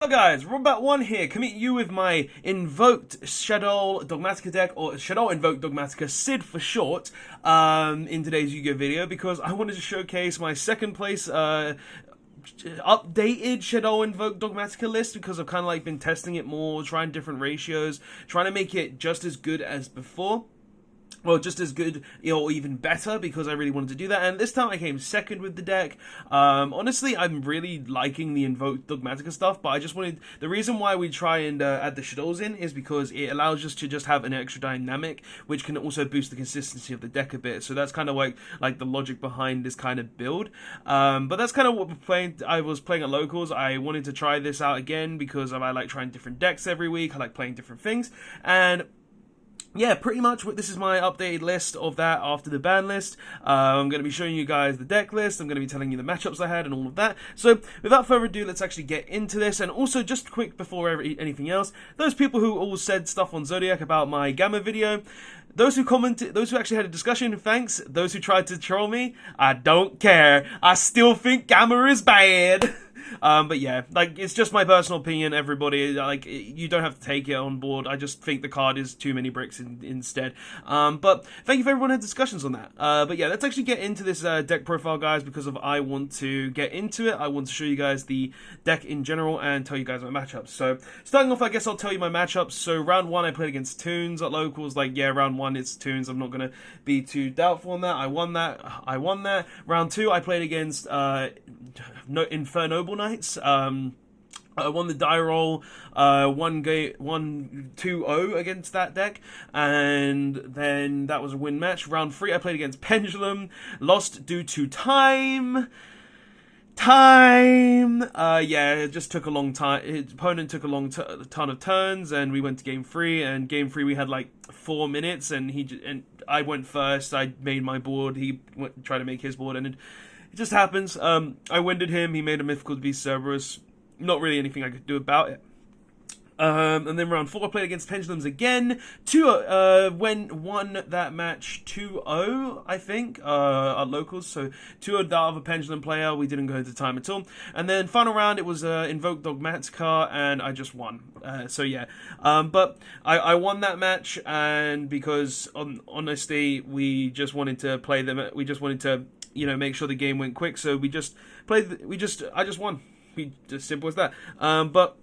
Hello guys, Robot1 here, coming to you with my Invoked Shaddoll Dogmatika deck, or Shaddoll Invoked Dogmatika, S.I.D for short, in today's Yu-Gi-Oh video, because I wanted to showcase my second place, updated Shaddoll Invoked Dogmatika list, because I've kind of like been testing it more, trying different ratios, trying to make it just as good as before. Well, just as good, or even better, because I really wanted to do that. And this time I came second with the deck. Honestly, I'm really liking the Invoked Dogmatika stuff, but I just wanted... The reason why we try and add the Shaddolls in is because it allows us to just have an extra dynamic, which can also boost the consistency of the deck a bit. So that's kind of like the logic behind this kind of build. But that's kind of what we're playing. I was playing at locals. I wanted to try this out again because I like trying different decks every week. I like playing different things. And... yeah, pretty much this is my updated list of that after the ban list. I'm going to be showing you guys the deck list. I'm going to be telling you the matchups I had and all of that. So, without further ado, let's actually get into this. And also, just quick before anything else, those people who all said stuff on Zodiac about my Gamma video, those who commented, those who actually had a discussion, thanks. Those who tried to troll me, I don't care. I still think Gamma is bad. But yeah, like, it's just my personal opinion, everybody. Like, you don't have to take it on board. I just think the card is too many bricks instead. But thank you for everyone who had discussions on that. But yeah, let's actually get into this deck profile, guys, because I want to get into it. I want to show you guys the deck in general and tell you guys my matchups. So, starting off, I guess I'll tell you my matchups. So, round 1, I played against Toons at locals. Like, yeah, round 1, it's Toons. I'm not going to be too doubtful on that. I won that. Round 2, I played against Infernoble Knights. I won the die roll, 1-2-0 against that deck, and then that was a win match. Round 3, I played against Pendulum, lost due to time. Yeah, it just took a long time. His opponent took a ton of turns, and we went to game 3. And game 3, we had like 4 minutes, and I went first. I made my board. He tried to make his board, and it just happens. I winded him. He made a Mythical Beast Cerberus. Not really anything I could do about it. And then round 4, I played against Pendulums again. Won that match 2-0, I think, at locals. So 2-0 that other Pendulum player. We didn't go into time at all. And then final round, it was Invoked Dogmatika, and I just won. So yeah. But I won that match, and because honestly, we just wanted to play them. We just wanted to, make sure the game went quick. So we just played. I just won. Just simple as that. But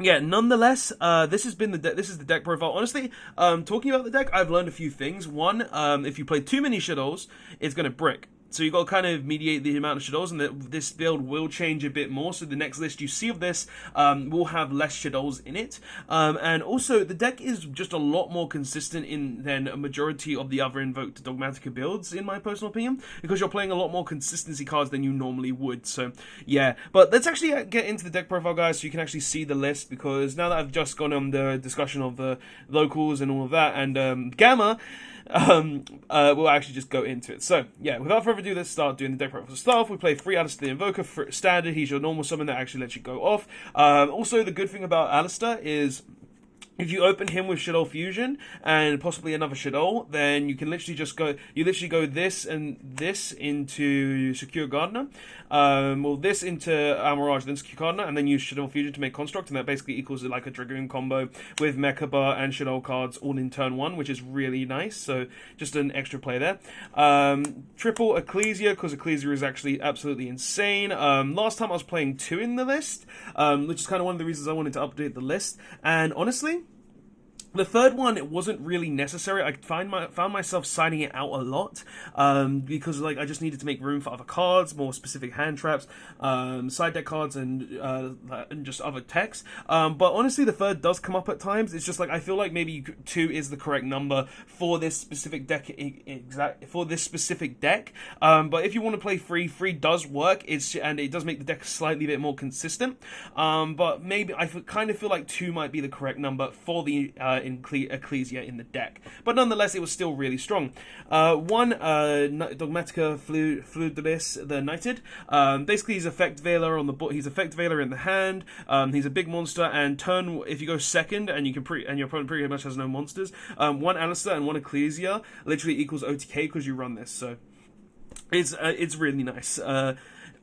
yeah, nonetheless, this is the deck profile. Honestly, talking about the deck, I've learned a few things. One, if you play too many Shaddolls, it's gonna brick. So you've got to kind of mediate the amount of Shaddolls, and this build will change a bit more. So the next list you see of this will have less Shaddolls in it. And also, the deck is just a lot more consistent than a majority of the other Invoked Dogmatika builds, in my personal opinion, because you're playing a lot more consistency cards than you normally would. So, yeah. But let's actually get into the deck profile, guys, so you can actually see the list, because now that I've just gone on the discussion of the locals and all of that, and Gamma, we'll actually just go into it. So, yeah, without further ado, let's start doing the deck profile. So, start off, we play 3 Alistair the Invoker. For standard, he's your normal summon that actually lets you go off. Also, the good thing about Alistair is, if you open him with Shaddoll Fusion and possibly another Shaddoll, then you can literally just go. You literally go this and this into Secure Gardener, this into Mirage, then Secure Gardener, and then use Shaddoll Fusion to make Construct, and that basically equals like a Dragoon combo with Mechaba and Shaddoll cards all in turn 1, which is really nice. So just an extra play there. Triple Ecclesia, because Ecclesia is actually absolutely insane. Last time I was playing 2 in the list, which is kind of one of the reasons I wanted to update the list, and honestly, the third one, it wasn't really necessary. I found myself signing it out a lot, because like I just needed to make room for other cards, more specific hand traps, side deck cards, and just other techs. But honestly, the third does come up at times. It's just like I feel like maybe 2 is the correct number for this specific deck. But if you want to play 3 does work. And it does make the deck slightly bit more consistent. But maybe I kind of feel like 2 might be the correct number for the Ecclesia in the deck. But nonetheless, it was still really strong. Dogmatika Fluidus, the Knighted. Basically, he's Effect Veiler on the board. He's Effect Veiler in the hand. He's a big monster, and if you go second, and your opponent pretty much has no monsters, 1 Alistair and 1 Ecclesia literally equals OTK because you run this. So it's really nice.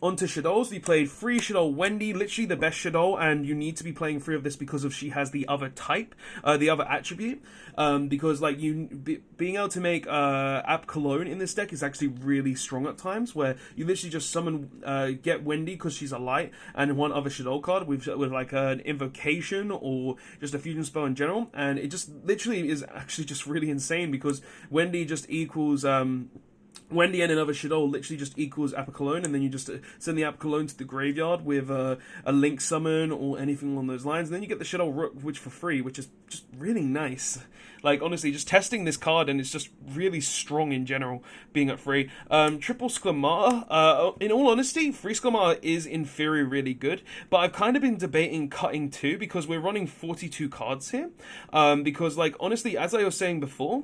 onto Shaddolls, we played free Shaddoll Wendy, literally the best Shaddoll, and you need to be playing free of this because of she has the other type, the other attribute. Because like being able to make App Cologne in this deck is actually really strong at times, where you literally just summon get Wendy because she's a light, and one other Shaddoll card with like an invocation or just a fusion spell in general, and it just literally is actually just really insane because Wendy just equals Wendy and another Shaddoll literally just equals Apocalone, and then you just send the Apocalone to the graveyard with a Link summon or anything along those lines, and then you get the Shaddoll Rook, which for free, which is just really nice. Like, honestly, just testing this card, and it's just really strong in general, being at free. Triple Sklamata, in all honesty, free Sklamata is in theory really good, but I've kind of been debating cutting 2, because we're running 42 cards here. Because, like, honestly, as I was saying before,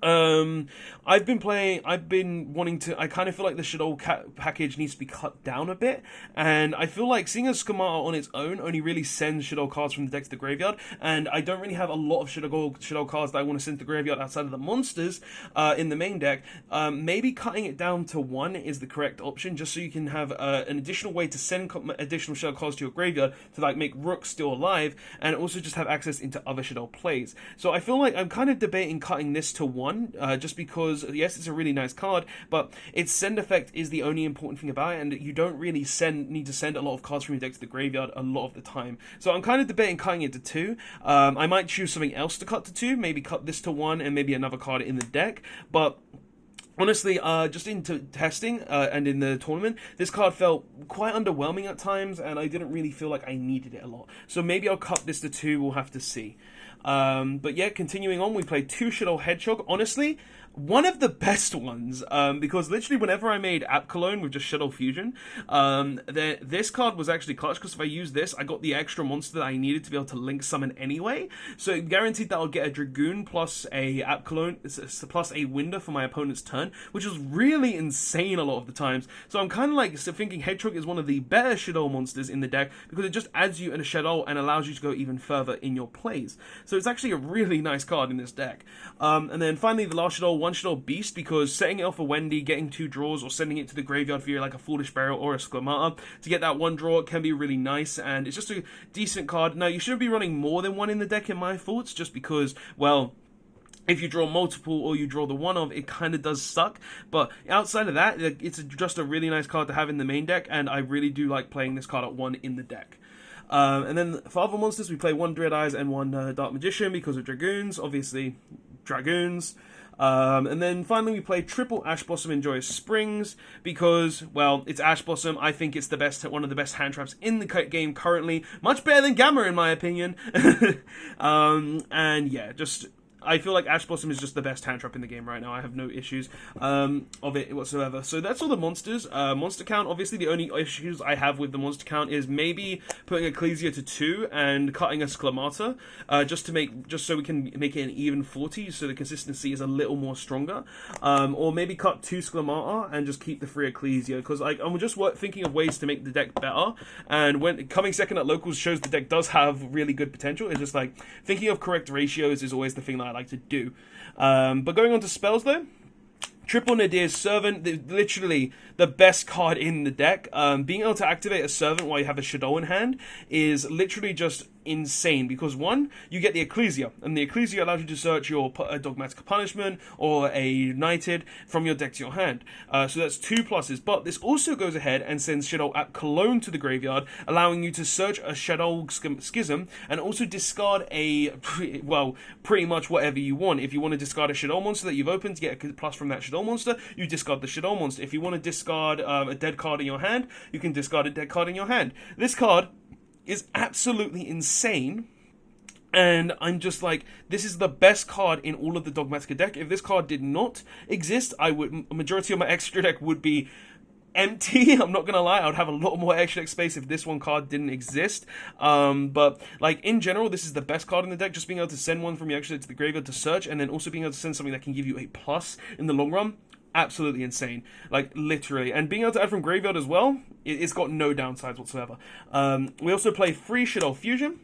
I've been wanting to, I kind of feel like the Shaddoll package needs to be cut down a bit, and I feel like seeing as Schemata on its own only really sends Shaddoll cards from the deck to the graveyard, and I don't really have a lot of Shaddoll cards that I want to send to the graveyard outside of the monsters in the main deck. Maybe cutting it down to 1 is the correct option, just so you can have an additional way to send additional Shaddoll cards to your graveyard to like make Rook still alive, and also just have access into other Shaddoll plays. So I feel like I'm kind of debating cutting this to 1, just because, yes, it's a really nice card, but its send effect is the only important thing about it, and you don't really need to send a lot of cards from your deck to the graveyard a lot of the time. So I'm kind of debating cutting it to 2. I might choose something else to cut to 2, maybe cut this to 1, and maybe another card in the deck, but honestly, just into testing and in the tournament, this card felt quite underwhelming at times, and I didn't really feel like I needed it a lot. So maybe I'll cut this to 2, we'll have to see. But yeah, continuing on, we played 2 Shaddoll Hedgehog. Honestly, one of the best ones, because literally whenever I made App Cologne with just Shaddoll Fusion, this card was actually clutch, because if I use this, I got the extra monster that I needed to be able to link summon anyway, so it guaranteed that I'll get a Dragoon plus a App Cologne, plus a Winder for my opponent's turn, which was really insane a lot of the times. So I'm kind of like thinking Hedgehog is one of the better Shaddoll monsters in the deck, because it just adds you in a Shaddoll and allows you to go even further in your plays. So it's actually a really nice card in this deck. And then finally the last Shaddoll, 1 Shaddoll Beast, because setting it off for Wendy, getting 2 draws, or sending it to the graveyard via like a Foolish Burial or a Sklamata to get that 1 draw can be really nice, and it's just a decent card. Now, you shouldn't be running more than 1 in the deck in my thoughts, just because, well, if you draw multiple or you draw the one of, it kind of does suck. But outside of that, it's just a really nice card to have in the main deck, and I really do like playing this card at 1 in the deck. And then for other monsters, we play 1 Dread Eyes and 1 Dark Magician because of Dragoons, obviously Dragoons. And then finally we play triple Ash Blossom and Joyous Springs because, well, it's Ash Blossom. I think it's the best, one of the best hand traps in the game currently. Much better than Gamma in my opinion. And yeah, just I feel like Ash Blossom is just the best hand trap in the game right now. I have no issues of it whatsoever. So that's all the monsters. Monster count, obviously the only issues I have with the monster count is maybe putting Ecclesia to 2 and cutting a Sklamata, just so we can make it an even 40, so the consistency is a little more stronger. Or maybe cut 2 Sklamata and just keep the 3 Ecclesia, because I'm just thinking of ways to make the deck better. And when coming second at locals shows the deck does have really good potential. It's just like thinking of correct ratios is always the thing that I like to do. But going on to spells though, Triple Nadir's Servant, literally the best card in the deck. Being able to activate a Servant while you have a Shaddoll in hand is literally just insane, because 1, you get the Ecclesia, and the Ecclesia allows you to search your Dogmatika Punishment or a United from your deck to your hand. So that's 2 pluses, but this also goes ahead and sends Shaddoll App Cologne to the graveyard, allowing you to search a Shaddoll Schism and also discard pretty much whatever you want. If you want to discard a Shaddoll monster that you've opened to get a plus from that Shaddoll monster, you discard the Shaddoll monster. If you want to discard a dead card in your hand, you can discard a dead card in your hand. This card is absolutely insane, and I'm just like, this is the best card in all of the Dogmatika deck. If this card did not exist, a majority of my extra deck would be empty. I'm not gonna lie, I would have a lot more extra deck space if this one card didn't exist. But like in general, this is the best card in the deck. Just being able to send one from your extra deck to the graveyard to search, and then also being able to send something that can give you a plus in the long run. Absolutely insane, like literally, and being able to add from graveyard as well, it's got no downsides whatsoever. We also play free Shaddoll Fusion,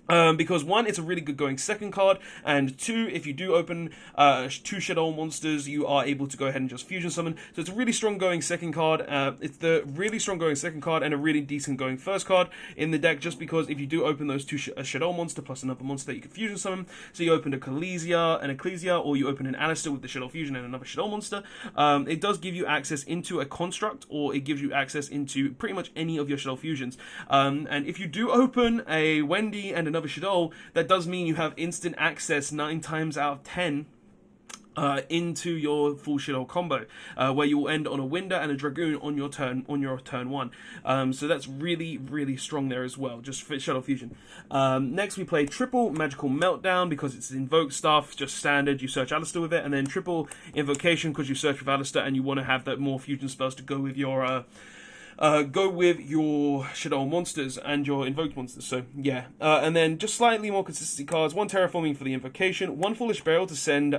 Because one, it's a really good going second card, and two, if you do open two Shaddoll monsters, you are able to go ahead and just fusion summon. So it's a really strong going second card. It's the really strong going second card and a really decent going first card in the deck, just because if you do open those two a Shaddoll monster plus another monster that you can fusion summon, so you opened a Ecclesia, or you open an Alistair with the Shaddoll fusion and another Shaddoll monster, it does give you access into a construct, or it gives you access into pretty much any of your Shaddoll fusions. And if you do open a Wendy and another Shaddoll, that does mean you have instant access 9 times out of 10 into your full Shaddoll combo, where you will end on a Winder and a Dragoon on your turn one. So that's really, really strong there as well, just for Shaddoll Fusion. Next we play triple Magical Meltdown because it's Invoke stuff, just standard, you search Alistair with it, and then triple Invocation because you search with Alistair and you want to have that more fusion spells to go with your Shaddoll monsters and your invoked monsters. So yeah, and then just slightly more consistency cards. One Terraforming for the Invocation, one Foolish Burial to send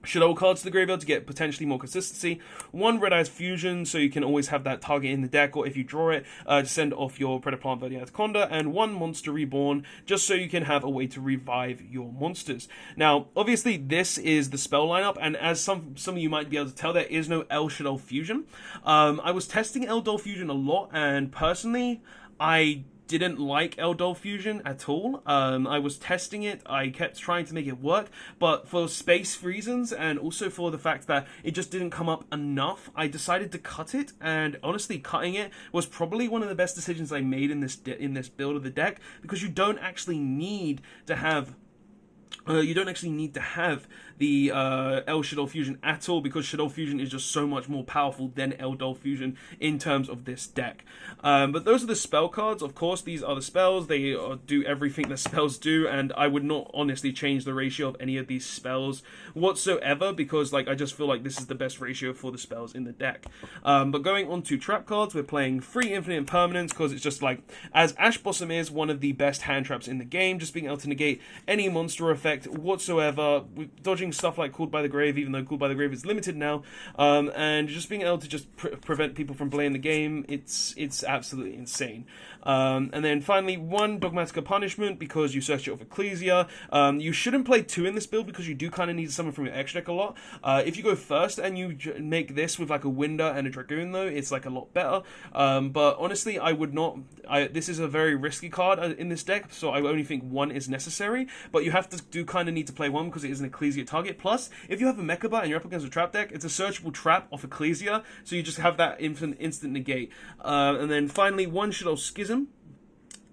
Shaddoll cards to the graveyard to get potentially more consistency, one Red Eyes Fusion so you can always have that target in the deck, or if you draw it, to send off your Predaplant Verde Anaconda, and one Monster Reborn just so you can have a way to revive your monsters. Now, obviously, this is the spell lineup, and as some of you might be able to tell, there is no El Shaddoll Fusion. I was testing Eldol Fusion a lot, and personally, I didn't like Eldol Fusion at all. I was testing it, I kept trying to make it work, but for space reasons and also for the fact that it just didn't come up enough, I decided to cut it, and honestly, cutting it was probably one of the best decisions I made in this build of the deck, because you don't actually need to have the El Shaddoll Fusion at all, because Shaddoll Fusion is just so much more powerful than Eldol Fusion in terms of this deck. But those are the spell cards. Of course, these are the spells. They do everything the spells do, and I would not honestly change the ratio of any of these spells whatsoever, because I just feel like this is the best ratio for the spells in the deck. But going on to trap cards, we're playing 3 Infinite Impermanence, because it's just as Ash Blossom is one of the best hand traps in the game, just being able to negate any monster effect whatsoever, with dodging stuff like Called by the Grave, even though Called by the Grave is limited now, and just being able to just prevent people from playing the game, it's absolutely insane. And then finally, 1 Dogmatika Punishment, because you search it with Ecclesia. You shouldn't play 2 in this build, because you do kind of need someone from your extra deck a lot. If you go first and you make this with a Winder and a Dragoon, though, it's a lot better. But honestly, I would not. This is a very risky card in this deck, so I only think 1 is necessary. But you have to kind of need to play 1 because it is an Ecclesia target. Plus, if you have a Mechaba and you're up against a trap deck, it's a searchable trap off Ecclesia, so you just have that instant negate. And then finally, 1 Shaddoll Schism,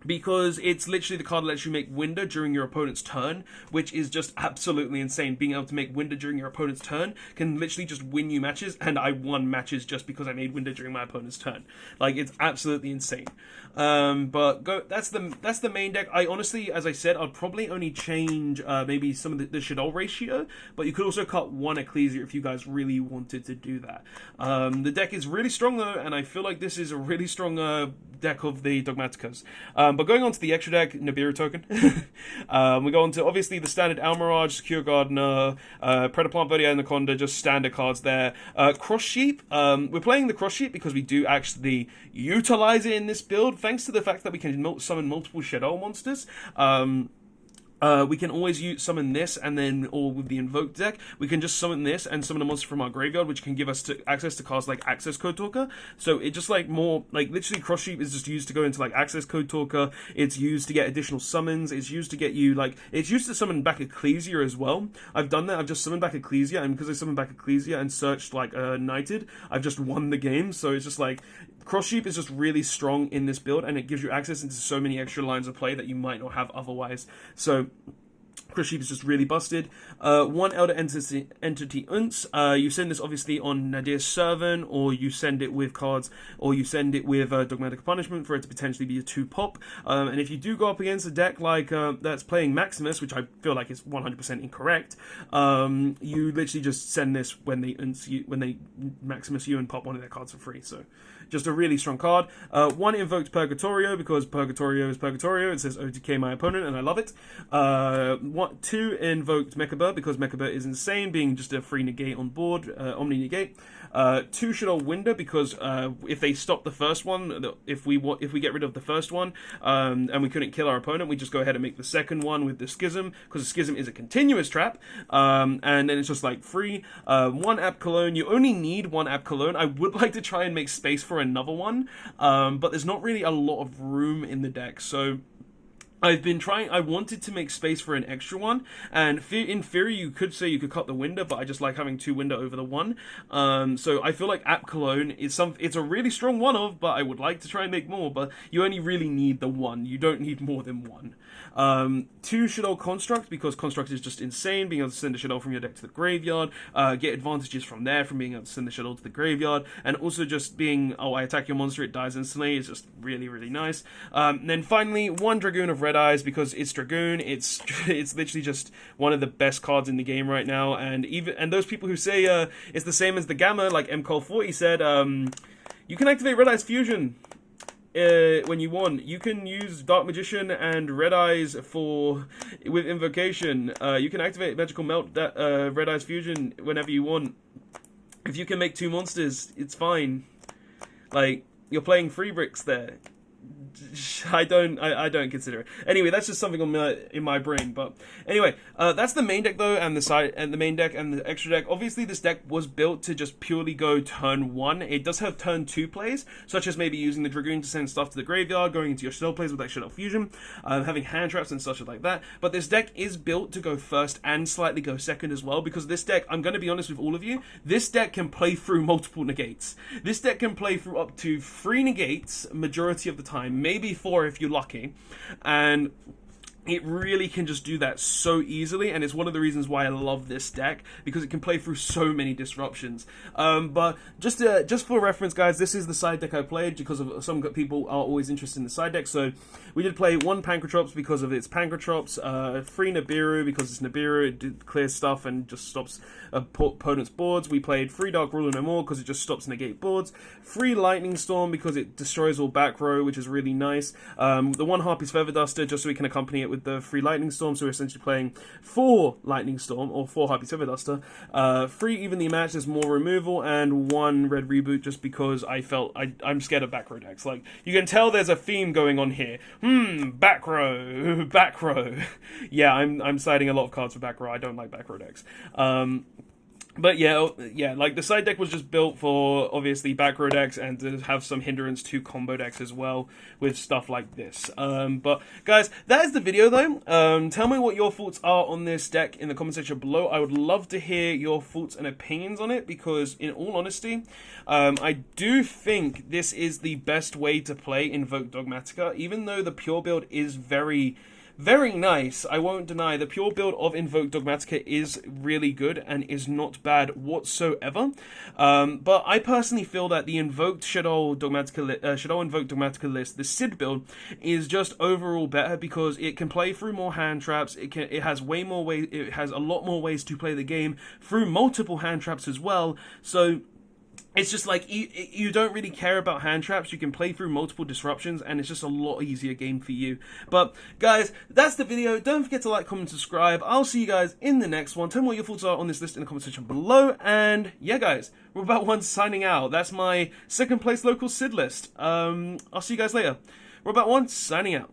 because it's literally the card that lets you make Winder during your opponent's turn, which is just absolutely insane. Being able to make Winder during your opponent's turn can literally just win you matches, and I won matches just because I made Winder during my opponent's turn. It's absolutely insane. But that's the main deck. I honestly, as I said, I'd probably only change maybe some of the Shaddoll ratio, but you could also cut 1 Ecclesia if you guys really wanted to do that. The deck is really strong though, and I feel like this is a really strong deck of the Dogmatikas. But going on to the extra deck, Nibiru token. We go on to obviously the standard Almirage, Secure Gardener, Predaplant Verde Anaconda, just standard cards there. Cross Sheep. We're playing the Cross Sheep because we do actually utilize it in this build, thanks to the fact that we can summon multiple Shaddoll monsters. We can always summon this, and then, or with the Invoked deck, we can just summon this and summon a monster from our graveyard, which can give us access to cards like Access Code Talker. So it just literally Cross Sheep is just used to go into Access Code Talker. It's used to get additional summons. It's used to get you it's used to summon back Ecclesia as well. I've done that. I've just summoned back Ecclesia, and because I summoned back Ecclesia and searched Knighted, I've just won the game. So it's just Cross Sheep is just really strong in this build, and it gives you access into so many extra lines of play that you might not have otherwise. So Cross Sheep is just really busted. 1 Elder Entity Unce. You send this obviously on Nadir's Servant, or you send it with cards, or you send it with Dogmatika Punishment for it to potentially be a 2-pop. And if you do go up against a deck that's playing Maximus, which I feel like is 100% incorrect, you literally just send this when they Maximus you and pop one of their cards for free. So just a really strong card. 1 Invoked Purgatorio, because Purgatorio is Purgatorio. It says OTK my opponent, and I love it. 2 Invoked Mechaba, because Mechaba is insane, being just a free negate on board, Omni Negate. Two Shaddoll Window, because if they stop the first one, if we get rid of the first one, and we couldn't kill our opponent, we just go ahead and make the second one with the Schism, because the Schism is a continuous trap, and then it's just like free. One App Cologne. You only need one App Cologne. I would like to try and make space for another one, but there's not really a lot of room in the deck, so I've been trying. I wanted to make space for an extra one, and in theory you could say you could cut the window, but I just like having two window over the one. So I feel like App Cologne is it's a really strong one of, but I would like to try and make more. But you only really need the one. You don't need more than one. Two Shaddoll Construct, because Construct is just insane. Being able to send a Shaddoll from your deck to the graveyard, get advantages from there from being able to send the Shaddoll to the graveyard, and also just being, oh, I attack your monster, it dies instantly. It's just really, really nice. Then finally, one Dragoon of Red Eyes, because it's Dragoon. It's literally just one of the best cards in the game right now. And those people who say it's the same as the Gamma, like MCall40 said, you can activate Red Eyes Fusion. When you want, you can use Dark Magician and Red Eyes with Invocation. You can activate Magical Melt Red Eyes Fusion whenever you want. If you can make two monsters, it's fine. Like, you're playing free bricks there. I don't consider it. Anyway, that's just something in my brain. But anyway, that's the main deck though, and the main deck and the extra deck. Obviously, this deck was built to just purely go turn 1. It does have turn 2 plays, such as maybe using the Dragoon to send stuff to the graveyard, going into your Shaddoll plays with that Shaddoll Fusion, having hand traps and such like that. But this deck is built to go first and slightly go second as well, because this deck, I'm going to be honest with all of you, this deck can play through multiple negates. This deck can play through up to 3 negates majority of the time, maybe 4 if you're lucky, and it really can just do that so easily, and it's one of the reasons why I love this deck, because it can play through so many disruptions. But just for reference, guys, this is the side deck I played, because of some people are always interested in the side deck. So we did play 1 Pancrotrops because of its Pancrotrops, 3 Nibiru because it's Nibiru, it clears stuff and just stops opponent's boards. We played 3 Dark Ruler No More because it just stops negate boards, 3 Lightning Storm because it destroys all back row, which is really nice. The 1 Harpy's Feather Duster, just so we can accompany it with the 3 Lightning Storm, so we're essentially playing 4 Lightning Storm, or 4 Harpy's Feather Duster, 3 Evenly Matched, there's more removal, and 1 Red Reboot, just because I felt I'm scared of back row decks. Like, you can tell there's a theme going on here. Back row, back row. Yeah, I'm siding a lot of cards for back row. I don't like back row decks. But yeah, like the side deck was just built for obviously back row decks and to have some hindrance to combo decks as well with stuff like this. But guys, that is the video though. Tell me what your thoughts are on this deck in the comment section below. I would love to hear your thoughts and opinions on it, because in all honesty, I do think this is the best way to play Invoked Dogmatika, even though the pure build is very nice. I won't deny the pure build of Invoked Dogmatika is really good and is not bad whatsoever. But I personally feel that the Invoked Shaddoll Invoked Dogmatika list, the S.I.D build, is just overall better because it can play through more hand traps. It has way more ways. It has a lot more ways to play the game through multiple hand traps as well. So it's just like, you don't really care about hand traps. You can play through multiple disruptions, and it's just a lot easier game for you. But, guys, that's the video. Don't forget to like, comment, subscribe. I'll see you guys in the next one. Tell me what your thoughts are on this list in the comment section below. And, yeah, guys, Robot1 signing out. That's my second place local S.I.D list. I'll see you guys later. Robot1 signing out.